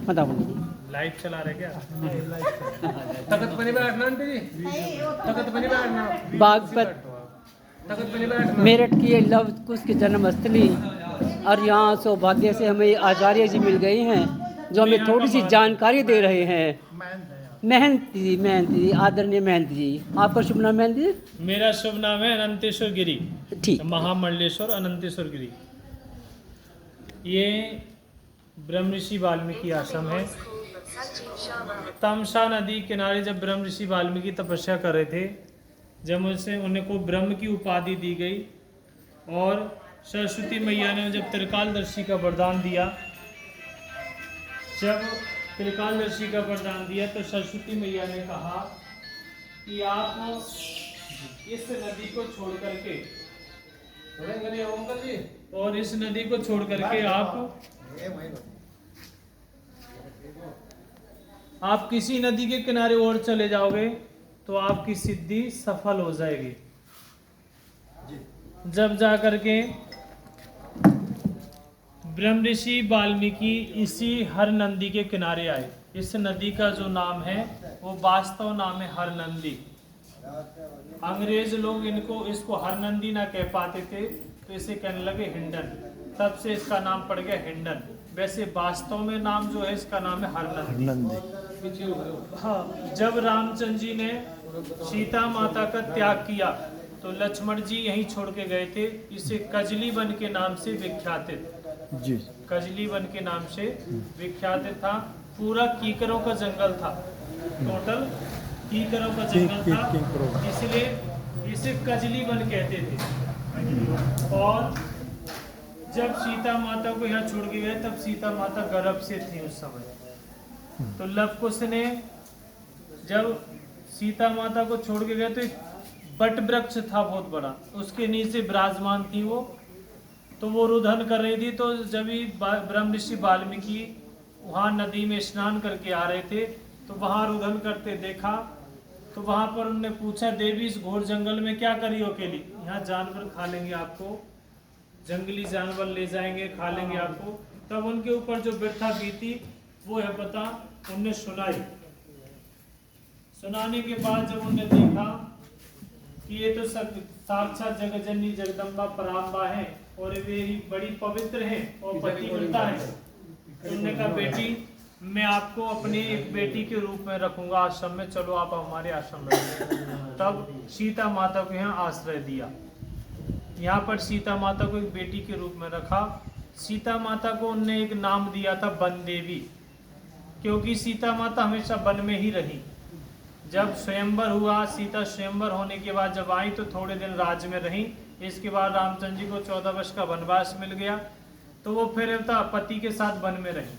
बताओ लाइव चला रहे क्या? तखत पर नहीं बैठना आंटी जी, तखत पर नहीं बैठना, बाग पर तखत पर नहीं बैठना। मेरठ की लव कुश की जन्मस्थली और यहाँ सौभाग्य से हमें आचार्य जी मिल गए हैं जो हमें थोड़ी सी जानकारी दे रहे हैं। महंत जी, आदरणीय महंत जी, आपका शुभ नाम महंत जी? मेरा शुभ नाम है अनंतेश्वर गिरी, ठीक। महामंडलेश्वर अनंतेश्वर गिरी। ये ब्रह्म ऋषि वाल्मीकि आश्रम है। तमसा नदी किनारे जब ब्रह्म ऋषि वाल्मीकि तपस्या कर रहे थे, जब उनसे उन्हें को ब्रह्म की उपाधि दी गई और सरस्वती मैया ने जब त्रिकालदर्शी का वरदान दिया, जब त्रिकालदर्शी का वरदान दिया तो सरस्वती मैया ने कहा कि आप इस नदी को छोड़ करके और इस नदी को छोड़ करके आप किसी नदी के किनारे और चले जाओगे तो आपकी सिद्धि सफल हो जाएगी। जब जा करके ब्रह्म ऋषि वाल्मीकि इसी हर नंदी के किनारे आए। इस नदी का जो नाम है वो वास्तव नाम है हर नंदी। अंग्रेज लोग इसको हर नंदी ना कह पाते थे तो इसे कहने लगे हिंडन, तब से इसका नाम पड़ गया हिंडन। वैसे वास्तव में नाम जो है इसका नाम है हर नंदी। हाँ, जब रामचंद्र जी ने सीता माता का त्याग किया तो लक्ष्मण जी यहीं छोड़ के गए थे। इसे कजली वन के नाम से विख्यात जी, कजली वन के नाम से विख्यात था। पूरा कीकरों का जंगल था, टोटल कीकरों का जंगल था, इसलिए इसे कजली वन कहते थे। और जब सीता माता को यहाँ छोड़ के गए तब सीता माता गर्भ से थी उस समय। तो लव कुश ने जब सीता माता को छोड़ के गए तो एक बट वृक्ष था बहुत बड़ा, उसके नीचे विराजमान थी वो। तो वो रुदन कर रही थी, तो जब ही ब्रह्म ऋषि वाल्मीकि वहाँ नदी में स्नान करके आ रहे थे तो वहाँ रुदन करते देखा। तो वहाँ पर उन्होंने पूछा, देवी इस घोर जंगल में क्या करी हो अकेली? यहाँ जानवर खा लेंगे आपको, जंगली जानवर ले जाएंगे, खा लेंगे आपको। तब उनके ऊपर जो व्यथा बीती वो है पता, उनने सुनाई। सुनाने के बाद जब उन्होंने देखा कि ये तो साक्षात जगजननी जगदम्बा पराम्बा है और वे ही बड़ी पवित्र है और पतिव्रता है, उन्होंने कहा बेटी मैं आपको अपनी एक बेटी के रूप में रखूंगा आश्रम में, चलो आप हमारे आश्रम में। तब सीता माता को यहाँ आश्रय दिया। यहाँ पर सीता माता को एक बेटी के रूप में रखा। सीता माता को उनने एक नाम दिया था वन देवी, क्योंकि सीता माता हमेशा वन में ही रही। जब स्वयंवर हुआ, सीता स्वयंवर होने के बाद जब आई तो थोड़े दिन राज्य में रही। इसके बाद रामचंद्र जी को 14 वर्ष का वनवास मिल गया तो वो फिर पति के साथ वन में रही।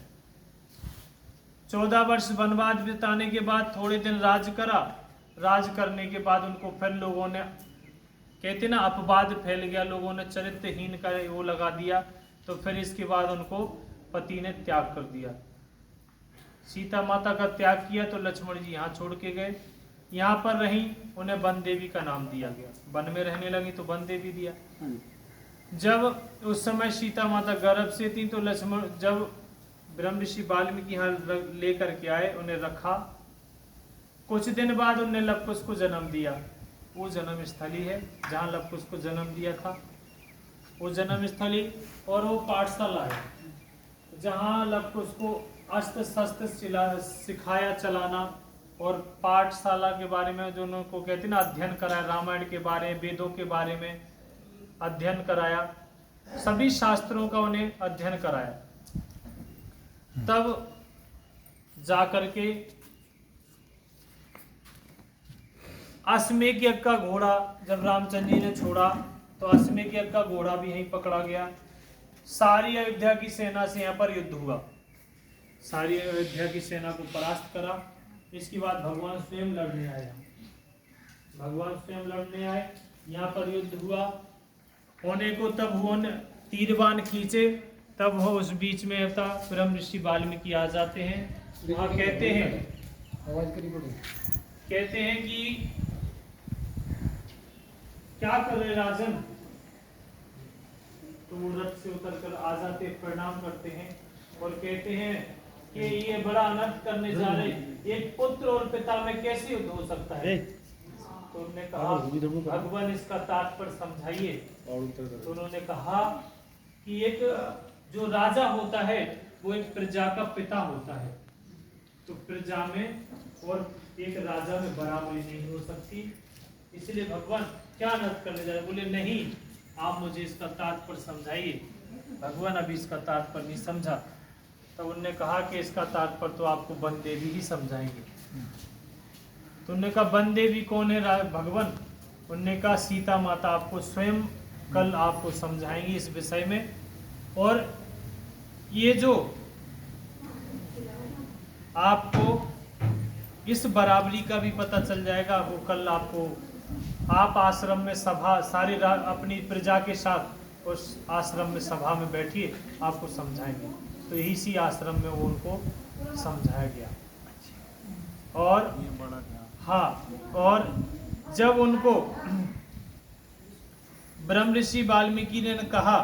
14 वर्ष वनवास बिताने के बाद थोड़े दिन राज करा। राज करने के बाद उनको फिर लोगों ने, कहते ना, अपवाद फैल गया, लोगों ने चरित्रहीन का वो लगा दिया। तो फिर इसके बाद उनको पति ने त्याग कर दिया। सीता माता का त्याग किया तो लक्ष्मण जी यहाँ छोड़ के गए। यहाँ पर रही, उन्हें वन देवी का नाम दिया गया। वन में रहने लगी तो वन देवी दिया। जब उस समय सीता माता गर्भ से थी तो लक्ष्मण जब ब्रह्म ऋषि वाल्मीकि यहाँ लेकर के आए, उन्हें रखा। कुछ दिन बाद उन्हें लव कुश को जन्म दिया। वो जन्म स्थली है जहाँ लव कुश को जन्म दिया था, वो जन्म स्थली। और वो पाठशाला है जहाँ लव कुश को अस्त्र शस्त्र सिखाया चलाना, और पाठशाला के बारे में जो उनको कहते ना अध्ययन कराया, रामायण के बारे में, वेदों के बारे में अध्ययन कराया, सभी शास्त्रों का उन्हें अध्ययन कराया। तब जाकर के अश्वमेध यज्ञ का घोड़ा जब रामचंद्र जी ने छोड़ा तो अश्वमेध यज्ञ का घोड़ा भी यहीं पकड़ा गया। सारी अयोध्या की सेना से यहाँ पर युद्ध हुआ, सारी अयोध्या की सेना को परास्त करा। इसके बाद भगवान स्वयं लड़ने आए, भगवान स्वयं लड़ने आए, यहाँ पर युद्ध हुआ। होने को तब वो तीरबान खींचे, तब वो उस बीच में था ब्रह्म ऋषि वाल्मीकि आ जाते हैं। वहाँ कहते हैं कि क्या कर रहे राजन? तो वो रथ से उतर कर आ जाते, प्रणाम करते हैं और कहते हैं कि ये बड़ा अनर्थ करने जा रहे, एक पुत्र और पिता में कैसे युद्ध हो सकता है। तो उन्होंने कहा भगवान इसका तात्पर्य समझाइए। तो उन्होंने कहा कि एक जो राजा होता है वो एक प्रजा का पिता होता है, तो प्रजा में और एक राजा में बराबरी नहीं हो सकती। इसलिए भगवान क्या अनर्थ करने जा रहे, बोले नहीं आप मुझे इसका तात्पर्य समझाइए। भगवान अभी इसका तात्पर्य नहीं समझा। तो उन्होंने कहा कि इसका तात्पर्य तो आपको वन देवी ही समझाएंगे। तो उन्होंने कहा वन देवी कौन है भगवान। उन्होंने कहा सीता माता आपको स्वयं कल आपको समझाएंगी इस विषय में। और ये जो आपको इस बराबरी का भी पता चल जाएगा, वो कल आपको आप आश्रम में सभा सारी अपनी प्रजा के साथ उस आश्रम में सभा में बैठिए, आपको समझाएंगे। तो इसी आश्रम में वो उनको समझाया गया। और हाँ, और जब उनको ब्रह्म ऋषि वाल्मीकि ने कहा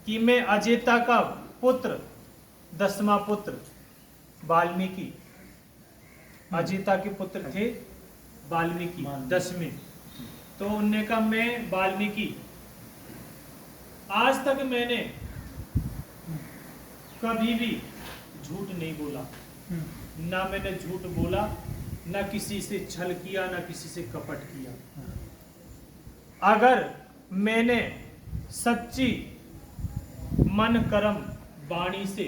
कि मैं अजेता का पुत्र 10वां पुत्र वाल्मीकि, अजेता के पुत्र थे वाल्मीकि 10वें। तो उन्होंने कहा मैं वाल्मीकि आज तक मैंने कभी भी झूठ नहीं बोला, ना मैंने झूठ बोला, ना किसी से छल किया, ना किसी से कपट किया। अगर मैंने सच्ची मन कर्म वाणी से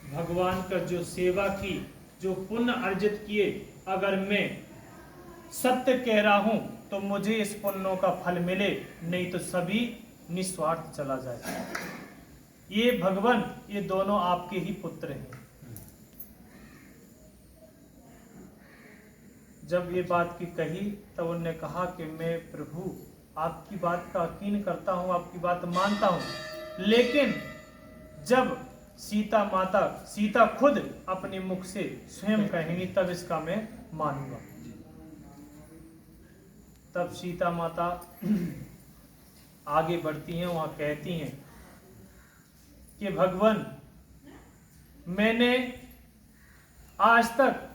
भगवान का जो सेवा की, जो पुण्य अर्जित किए, अगर मैं सत्य कह रहा हूं तो मुझे इस पुण्यों का फल मिले, नहीं तो सभी निस्वार्थ चला जाए। ये भगवान ये दोनों आपके ही पुत्र हैं। जब ये बात की कही तब उन्होंने कहा कि मैं प्रभु आपकी बात का यकीन करता हूं, आपकी बात मानता हूं, लेकिन जब सीता खुद अपने मुख से स्वयं कहेंगी तब इसका मैं मानूंगा। तब सीता माता आगे बढ़ती हैं, वहां कहती हैं कि भगवान मैंने आज तक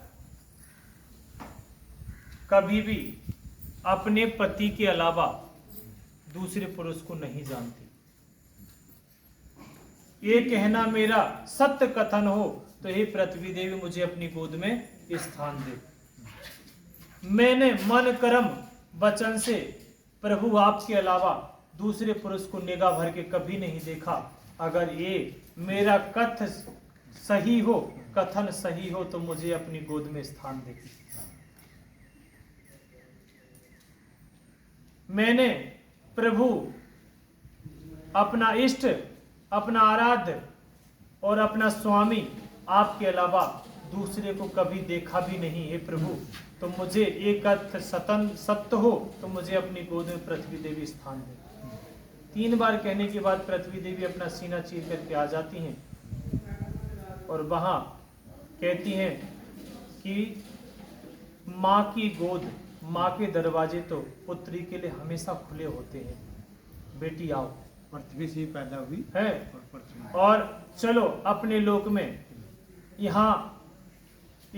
कभी भी अपने पति के अलावा दूसरे पुरुष को नहीं जानती। ये कहना मेरा सत्य कथन हो तो हे पृथ्वी देवी मुझे अपनी गोद में स्थान दे। मैंने मन कर्म वचन से प्रभु आपके अलावा दूसरे पुरुष को निगाह भर के कभी नहीं देखा। अगर ये मेरा कथन सही हो तो मुझे अपनी गोद में स्थान दे। मैंने प्रभु अपना इष्ट, अपना आराध्य और अपना स्वामी आपके अलावा दूसरे को कभी देखा भी नहीं है प्रभु। तो मुझे एक सत्य हो तो मुझे अपनी गोद में पृथ्वी देवी स्थान दे। 3 बार कहने के बाद पृथ्वी देवी अपना सीना चीर करके आ जाती हैं और वहां कहती हैं कि माँ की गोद, माँ के दरवाजे तो पुत्री के लिए हमेशा खुले होते हैं। बेटी आओ, पृथ्वी से पैदा हुई है और चलो अपने लोक में। यहाँ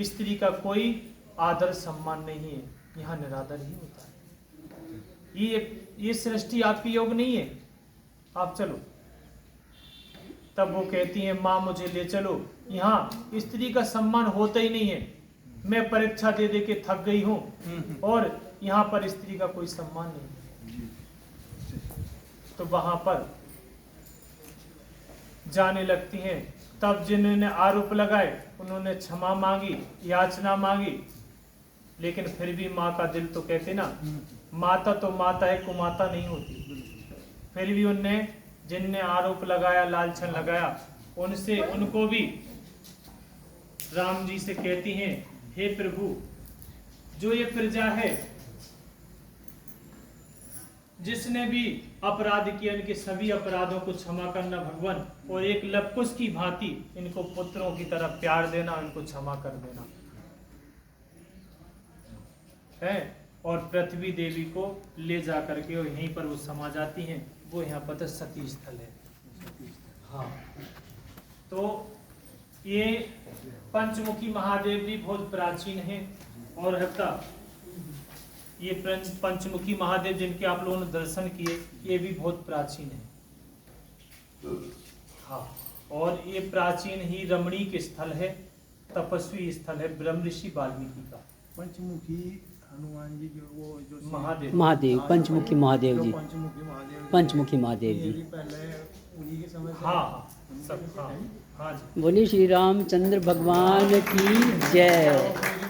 स्त्री का कोई आदर सम्मान नहीं है, यहाँ निरादर ही होता है। ये सृष्टि आपकी योग नहीं है, आप चलो। तब वो कहती है माँ मुझे ले चलो, यहाँ स्त्री का सम्मान होता ही नहीं है। मैं परीक्षा दे दे के थक गई हूँ और यहाँ पर स्त्री का कोई सम्मान नहीं। तो वहां पर जाने लगती हैं। तब जिन्होंने आरोप लगाए उन्होंने क्षमा मांगी, याचना मांगी, लेकिन फिर भी माँ का दिल तो कहते ना, माता तो माता है, कुमाता नहीं होती। फिर भी उनने जिनने आरोप लगाया, लालछन लगाया, उनको भी राम जी से कहती हैं हे प्रभु जो ये प्रजा है जिसने भी अपराध किया इनके सभी अपराधों को क्षमा करना भगवान, और एक लवकुश की भांति इनको पुत्रों की तरह प्यार देना, इनको क्षमा कर देना है। और पृथ्वी देवी को ले जा करके और यहीं पर वो समा जाती हैं। वो यहाँ पर सती स्थल है। हाँ, तो ये पंचमुखी महादेव भी बहुत प्राचीन है और हत्ता ये पंचमुखी महादेव जिनके आप लोगों ने दर्शन किए ये भी बहुत प्राचीन है। हाँ, और ये प्राचीन ही रमणीक स्थल है, तपस्वी स्थल है ब्रह्म ऋषि वाल्मीकि का। पंचमुखी हनुमान जी जो महादेव महादेव पंचमुखी महादेव जी, पंचमुखी महादेव पंचमुखी महादेव ये जी। भी पहले उन्हीं के समय से हाँ सब हाँ हाँ जी। बोलिए श्री रामचंद्र भगवान की जय।